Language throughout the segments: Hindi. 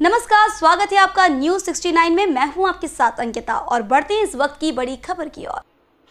नमस्कार, स्वागत है आपका न्यूज 69 में। मैं हूं आपके साथ अंकिता और बढ़ते हैं इस वक्त की बड़ी खबर की ओर।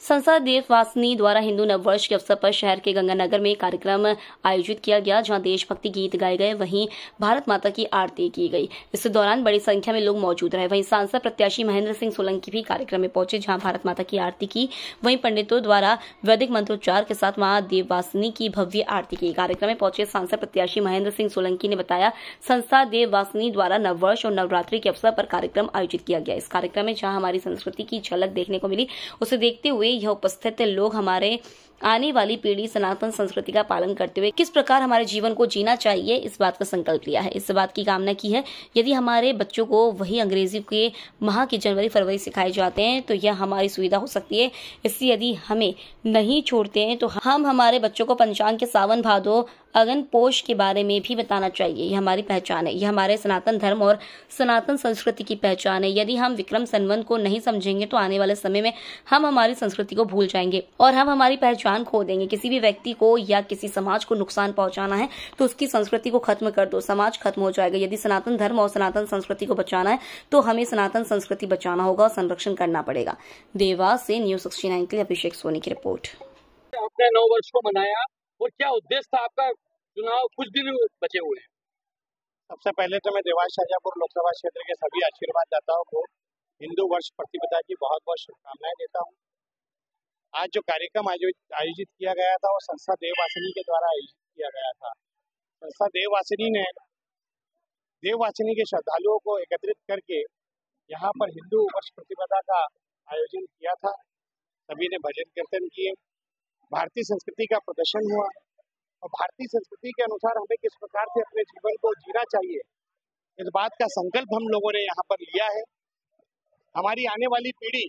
संसद देववासिनी द्वारा हिंदू नववर्ष के अवसर पर शहर के गंगानगर में कार्यक्रम आयोजित किया गया, जहां देशभक्ति गीत गाए गए, वहीं भारत माता की आरती की गई। इस दौरान बड़ी संख्या में लोग मौजूद रहे। वहीं सांसद प्रत्याशी महेंद्र सिंह सोलंकी भी कार्यक्रम में पहुंचे, जहां भारत माता की आरती की। वहीं पंडितों द्वारा वैदिक मंत्रोच्चार के साथ मां देववासिनी की भव्य आरती की। कार्यक्रम में पहुंचे सांसद प्रत्याशी महेंद्र सिंह सोलंकी ने बताया, संस्था देववासिनी द्वारा नववर्ष और नवरात्रि के अवसर पर कार्यक्रम आयोजित किया गया। इस कार्यक्रम में जहां हमारी संस्कृति की झलक देखने को मिली, उसे देखते हुए यह उपस्थित लोग हमारे आने वाली पीढ़ी सनातन संस्कृति का पालन करते हुए किस प्रकार हमारे जीवन को जीना चाहिए, इस बात का संकल्प लिया है। इस बात की कामना की है, यदि हमारे बच्चों को वही अंग्रेजी के माह की जनवरी फरवरी सिखाए जाते हैं तो यह हमारी सुविधा हो सकती है। इसलिए यदि हमें नहीं छोड़ते हैं तो हम हमारे बच्चों को पंचांग के सावन भादो अगन पोष के बारे में भी बताना चाहिए। यह हमारी पहचान है, यह हमारे सनातन धर्म और सनातन संस्कृति की पहचान है। यदि हम विक्रम संवत को नहीं समझेंगे तो आने वाले समय में हम हमारी संस्कृति को भूल जाएंगे और हम हमारी पहचान खो देंगे। किसी भी व्यक्ति को या किसी समाज को नुकसान पहुंचाना है तो उसकी संस्कृति को खत्म कर दो, समाज खत्म हो जाएगा। यदि सनातन धर्म और सनातन संस्कृति को बचाना है तो हमें सनातन संस्कृति बचाना होगा और संरक्षण करना पड़ेगा। देवास से न्यूज 69 के लिए अभिषेक सोनी की रिपोर्ट। आपने 9 वर्ष को मनाया और क्या उद्देश्य था आपका? चुनाव कुछ दिन बचे हुए हैं। सबसे पहले तो मैं देवास शाहजहांपुर लोकसभा क्षेत्र के सभी आशीर्वाददाताओं को हिंदू वर्ष प्रतिपदा की बहुत बहुत शुभकामनाएं देता हूं। आज जो कार्यक्रम आयोजित किया गया था वो संस्था देववासिनी के द्वारा आयोजित किया गया था। संस्था देववासिनी ने देववासिनी के श्रद्धालुओं को एकत्रित करके यहाँ पर हिंदू वर्ष प्रतिपदा का आयोजन किया था। सभी ने भजन कीर्तन किए, भारतीय संस्कृति का प्रदर्शन हुआ और भारतीय संस्कृति के अनुसार हमें किस प्रकार से अपने जीवन को जीना चाहिए, इस बात का संकल्प हम लोगों ने यहाँ पर लिया है। हमारी आने वाली पीढ़ी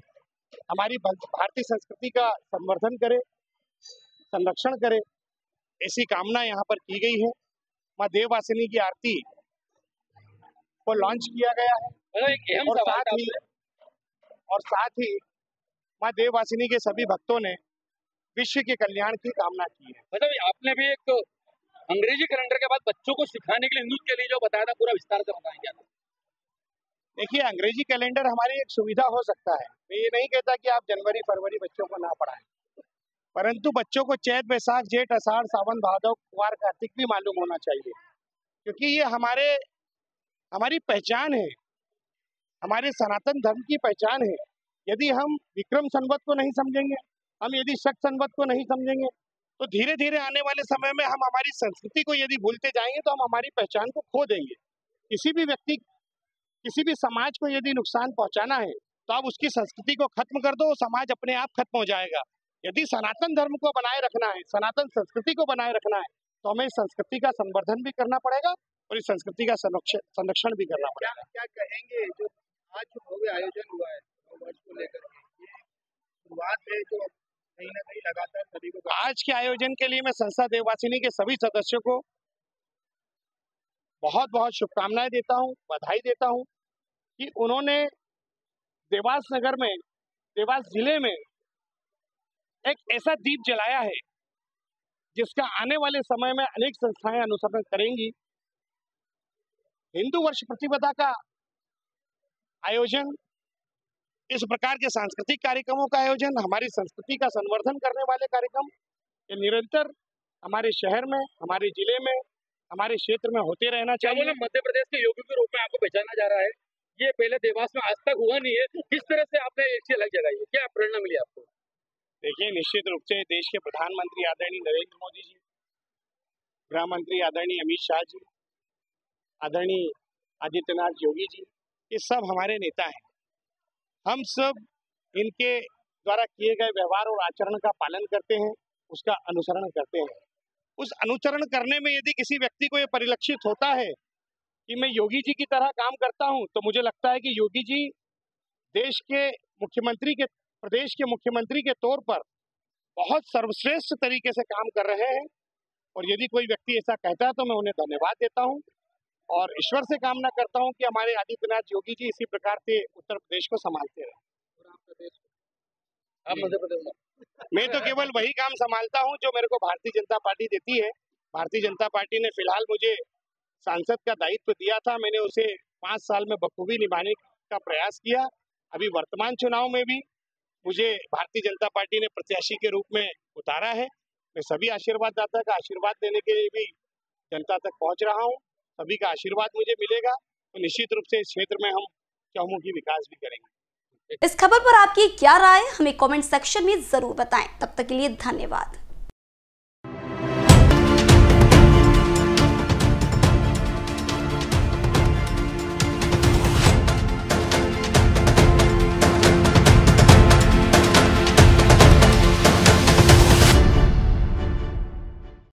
हमारी भारतीय संस्कृति का संवर्धन करे, संरक्षण करे, ऐसी कामना यहाँ पर की गई है। माँ देववासिनी की आरती को लॉन्च किया गया है और साथ ही माँ देववासिनी के सभी भक्तों ने विश्व के कल्याण की कामना की है। मतलब आपने भी एक अंग्रेजी कैलेंडर के बाद बच्चों को सिखाने के लिए हिंदू के लिए जो बताया था, पूरा विस्तार से बताएंगे आप? देखिए, अंग्रेजी कैलेंडर हमारी एक सुविधा हो सकता है। मैं ये नहीं कहता कि आप जनवरी फरवरी बच्चों को ना पढ़ाएं, परंतु बच्चों को चैत बैसाख जेठ अषाढ़ सावन भादव कुवार कार्तिक भी मालूम होना चाहिए, क्योंकि ये हमारी पहचान है, हमारे सनातन धर्म की पहचान है। यदि हम विक्रम संवत को नहीं समझेंगे, हम यदि शक संवत को नहीं समझेंगे तो धीरे धीरे आने वाले समय में हम हमारी संस्कृति को यदि भूलते जाएंगे तो हम हमारी पहचान को खो देंगे। किसी भी व्यक्ति, किसी भी समाज को यदि नुकसान पहुंचाना है तो आप उसकी संस्कृति को खत्म कर दो, समाज अपने आप खत्म हो जाएगा। यदि सनातन धर्म को बनाए रखना है, सनातन संस्कृति को बनाए रखना है तो हमें संस्कृति का संवर्धन भी करना पड़ेगा और इस संस्कृति का संरक्षण भी करना पड़ेगा। क्या कहेंगे जो आज भव्य आयोजन हुआ है वर्ष को लेकर के, शुरुआत है जो कहीं ना कहीं लगातार सभी को आज के आयोजन के लिए मैं संस्था देववासिनी के सभी सदस्यों को बहुत बहुत शुभकामनाएं देता हूं, बधाई देता हूं कि उन्होंने देवास नगर में, देवास जिले में एक ऐसा दीप जलाया है जिसका आने वाले समय में अनेक संस्थाएं अनुसरण करेंगी। हिंदू वर्ष प्रतिपदा का आयोजन, इस प्रकार के सांस्कृतिक कार्यक्रमों का आयोजन, हमारी संस्कृति का संवर्धन करने वाले कार्यक्रम ये निरंतर हमारे शहर में, हमारे जिले में, हमारे क्षेत्र में होते रहना चाहिए। मध्य प्रदेश के योगी के रूप में आपको पहचाना जा रहा है, ये पहले देवास में आज तक हुआ नहीं है। किस तरह से आपने एक अलग जगह, क्या प्रेरणा मिली आपको? देखिए, निश्चित रूप से देश के प्रधानमंत्री आदरणीय नरेंद्र मोदी जी, गृह मंत्री आदरणीय अमित शाह जी, आदरणीय आदित्यनाथ योगी जी, ये सब हमारे नेता हैं। हम सब इनके द्वारा किए गए व्यवहार और आचरण का पालन करते हैं, उसका अनुसरण करते हैं। उस अनुसरण करने में यदि किसी व्यक्ति को ये परिलक्षित होता है कि मैं योगी जी की तरह काम करता हूं, तो मुझे लगता है कि योगी जी देश के मुख्यमंत्री के, प्रदेश के मुख्यमंत्री के तौर पर बहुत सर्वश्रेष्ठ तरीके से काम कर रहे हैं। और यदि कोई व्यक्ति ऐसा कहता है तो मैं उन्हें धन्यवाद देता हूं और ईश्वर से कामना करता हूं कि हमारे आदित्यनाथ योगी जी इसी प्रकार से उत्तर प्रदेश को संभालते रहे। आप मध्य प्रदेश में? मैं तो केवल वही काम संभालता हूं जो मेरे को भारतीय जनता पार्टी देती है। भारतीय जनता पार्टी ने फिलहाल मुझे सांसद का दायित्व दिया था, मैंने उसे 5 साल में बखूबी निभाने का प्रयास किया। अभी वर्तमान चुनाव में भी मुझे भारतीय जनता पार्टी ने प्रत्याशी के रूप में उतारा है। मैं सभी आशीर्वाददाता का आशीर्वाद देने के लिए भी जनता तक पहुंच रहा हूं। सभी का आशीर्वाद मुझे मिलेगा तो निश्चित रूप से इस क्षेत्र में हम चहुमुखी विकास भी करेंगे। इस खबर पर आपकी क्या राय, हमें कमेंट सेक्शन में जरूर बताएं। तब तक के लिए धन्यवाद।